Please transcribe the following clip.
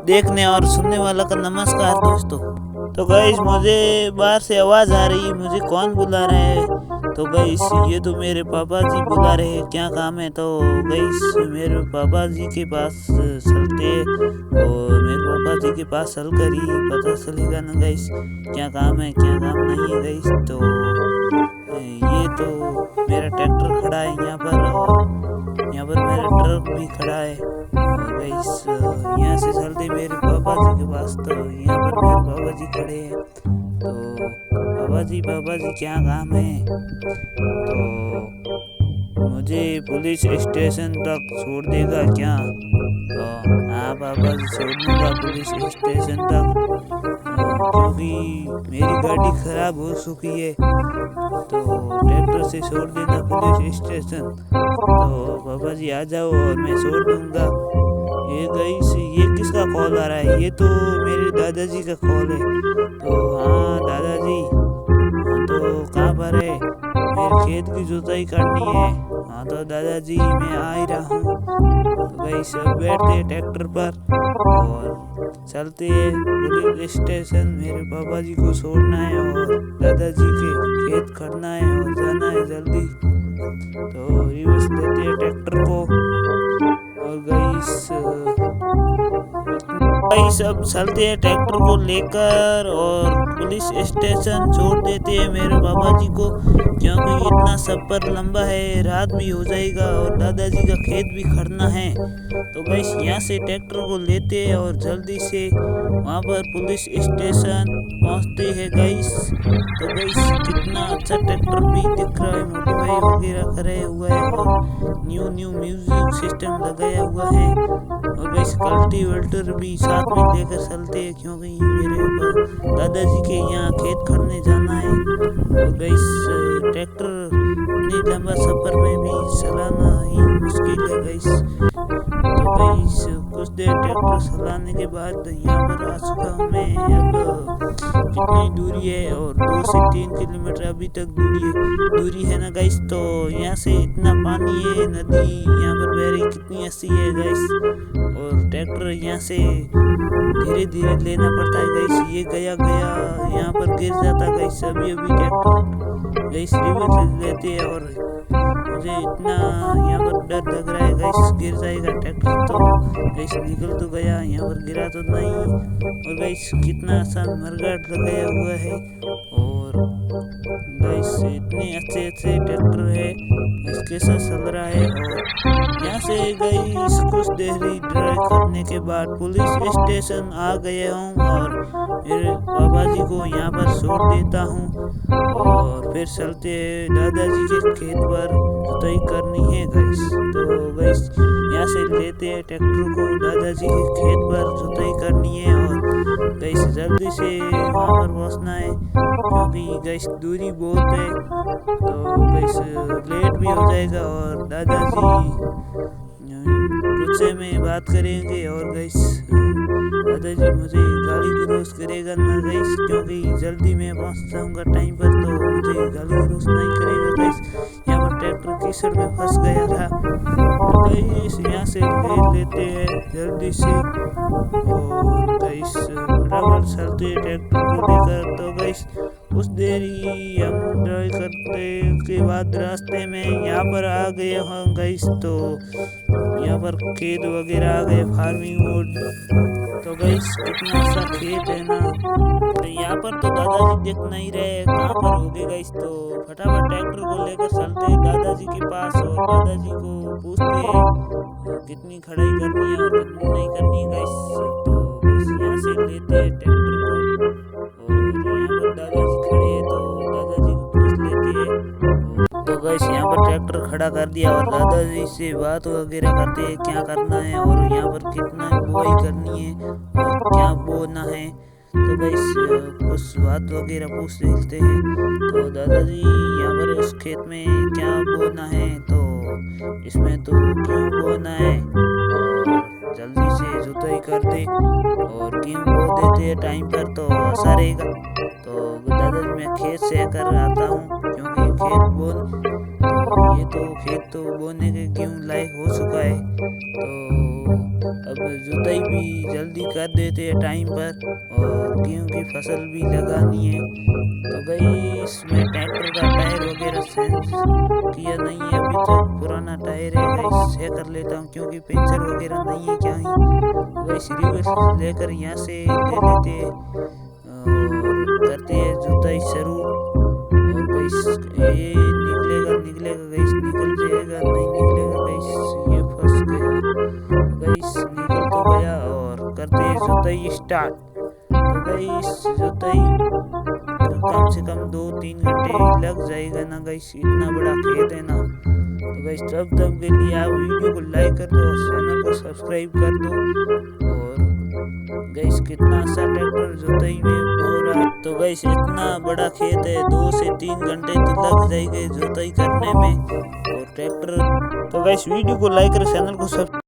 देखने और सुनने वाला का नमस्कार दोस्तों। तो गाइस मुझे बाहर से आवाज़ आ रही है, मुझे कौन बुला रहा है? तो गाइस ये तो मेरे पापा जी बुला रहे हैं, क्या काम है? तो गाइस मेरे पापा जी के पास चलते और मेरे पापा जी के पास चल कर ही पता चलेगा ना गाइस क्या काम है क्या काम नहीं है गाइस। तो ये तो मेरा ट्रैक्टर खड़ा है यहाँ पर और यहाँ पर मेरा ट्रक भी खड़ा है और गाइस यहाँ से चलते मेरे पापा जी के पास। तो यहाँ पर मेरे पापा जी खड़े हैं। तो पापा जी क्या काम है? तो मुझे पुलिस स्टेशन तक छोड़ देगा क्या? तो हाँ पापा जी छोड़ दूँगा पुलिस स्टेशन तक, क्योंकि मेरी गाड़ी खराब हो चुकी है। तो ट्रैक्टर से छोड़ देना पुलिस स्टेशन। तो पापा जी आ जाओ और मैं छोड़ दूँगा। ये गाइस ये किसका कॉल आ रहा है? ये तो मेरे दादाजी का कॉल है। तो हाँ दादाजी, हाँ तो कहाँ पर है? मेरे खेत की जुताई करनी है। हाँ तो दादाजी मैं आ ही रहा हूँ। तो गाइस बैठते हैं ट्रैक्टर पर और चलते हैं पुलिस स्टेशन। मेरे पापा जी को छोड़ना है और दादाजी के खेत खड़ना है और जाना है जल्दी। तो रिवर्स लेते हैं ट्रैक्टर को और गाइस अब चलते हैं ट्रैक्टर को लेकर और पुलिस स्टेशन छोड़ देते हैं मेरे पापा जी को, क्योंकि इतना सफ़र लंबा है, रात भी हो जाएगा और दादाजी का खेत भी खड़ना है। तो गाइस यहाँ से ट्रैक्टर को लेते हैं और जल्दी से वहाँ पर पुलिस स्टेशन पहुँचते हैं गाइस। तो गाइस कितना अच्छा ट्रैक्टर भी दिख रहा है, मॉडिफाई वगैरह कराया हुआ है और न्यू म्यूजिक सिस्टम लगाया हुआ है। और गाइस कल्टीवेटर भी साथ में लेकर चलते हैं, क्योंकि मेरे दादाजी के यहाँ खेत खड़ने जाना है। और गाइस ट्रैक्टर इतनी लंबा सफ़र में भी चलाना ही मुश्किल है गाइस। तो गाइस कुछ देर ट्रैक्टर चलाने के बाद यहाँ पर आ चुका हूँ मैं। अब कितनी दूरी है? और 2 से 3 किलोमीटर अभी तक दूरी है ना गाइस। तो यहाँ से इतना पानी है, नदी यहाँ पर बह रही, कितनी अच्छी है गाइस। और ट्रैक्टर यहाँ से धीरे धीरे लेना पड़ता है गाइस, ये गया यहाँ पर गिर जाता गाइस। अभी ट्रैक्टर गाइस रिवर्स लेते हैं और मुझे इतना यहाँ पर डर लग रहा है गाइस गिर जाएगा ट्रैक्टर। तो गाइस निकल तो गया, यहाँ पर गिरा तो नहीं। और गाइस कितना आसान मरगाट लगाया हुआ है और गाइस इतने अच्छे ट्रैक्टर है, इसके साथ चल रहा है। और यहाँ से गाइस कुछ देरी ड्राइव करने के बाद पुलिस स्टेशन आ गया हूँ और मेरे बाबा जी को यहाँ पर छोड़ देता हूँ और फिर चलते हैं दादाजी के खेत पर जुताई करनी है गाइस। तो गाइस यहाँ से लेते हैं ट्रैक्टर को, दादाजी के खेत पर जुताई करनी है और गाइस जल्दी से वहाँ पर पहुँचना है, क्योंकि गाइस दूरी बहुत है। तो गाइस लेट भी हो जाएगा और दादाजी गुस्से में बात करेंगे और गाइस दादाजी मुझे गाली गलौज करेगा ना गाइस, क्योंकि जल्दी मैं पहुंच जाऊंगा टाइम पर। तो मुझे गाली गलौज नहीं करेगा गाइस। यहाँ पर ट्रैक्टर कीचड़ में फंस गया था। तो गाइस यहाँ से ले लेते हैं जल्दी से और गाइस फटाफट चलते हैं ट्रैक्टर को लेकर। तो गाइस कुछ देरी हम ड्राइव करते के बाद रास्ते में यहाँ पर आ गए हम गाइस। तो यहाँ पर खेत वगैरह आ गए, फार्मिंग मोड। तो गाइस कितना सा खेत है ना। तो यहाँ पर तो दादाजी देख नहीं रहे कहाँ पर हो गए गाइस। तो फटाफट ट्रैक्टर को लेकर चलते हैं दादाजी के पास और दादाजी को पूछते हैं कितनी खड़ाई करनी है और कितनी नहीं करनी है गाइस। तो गाइस यहाँ से लेते हैं ट्रैक्टर को और यहाँ पर दादाजी खड़े हैं, तो दादाजी को पूछ लेते हैं। तो गाइस यहाँ पर ट्रैक्टर खड़ा कर दिया और दादाजी से बात वगैरह करते हैं क्या करना है और यहाँ पर कितना बुआई करनी है और क्या बोना है। तो गाइस कुछ बात वगैरह पूछ लेते हैं। तो दादाजी यहाँ पर इस खेत में क्या बोना है? तो इसमें तो क्यों बोना है और जल्दी से जुताई कर दे और क्यों बो देते हैं टाइम पर तो अच्छा रहेगा। तो दादाजी मैं खेत से कर आता हूँ, क्योंकि खेत तो बोने के क्यों लायक हो चुका है। तो अब जुताई भी जल्दी कर देते हैं टाइम पर और गेहूं की फसल भी लगानी है। तो गाइस मैं ट्रैक्टर का टायर वगैरह चेंज किया नहीं है अभी तक, पुराना टायर है गाइस, चेक कर लेता हूँ क्योंकि पंचर वगैरह नहीं है क्या ही। गाइस रिवर्स लेकर यहाँ से ले लेते हैं और करते हैं जुताई शुरू। और गाइस ये निकलेगा निकलेगा गाइस, निकल जाएगा, नहीं निकलेगा गाइस, ये फंस गया गाइस, निकल तो गया। और करते हैं जुताई स्टार्ट। तो गाइस जुताई कम से कम 2-3 घंटे लग जाएगा ना गाइस, इतना बड़ा खेत है ना। तो गाइस तब तक के लिए आप वीडियो को लाइक कर दो और चैनल को सब्सक्राइब कर दो। और गाइस कितना अच्छा ट्रैक्टर जुताई में हो रहा है। तो गाइस इतना बड़ा खेत है, 2 से 3 घंटे तो लग जाएंगे जुताई करने में और ट्रैक्टर। तो गाइस वीडियो को लाइक कर चैनल को सब्सक्राइब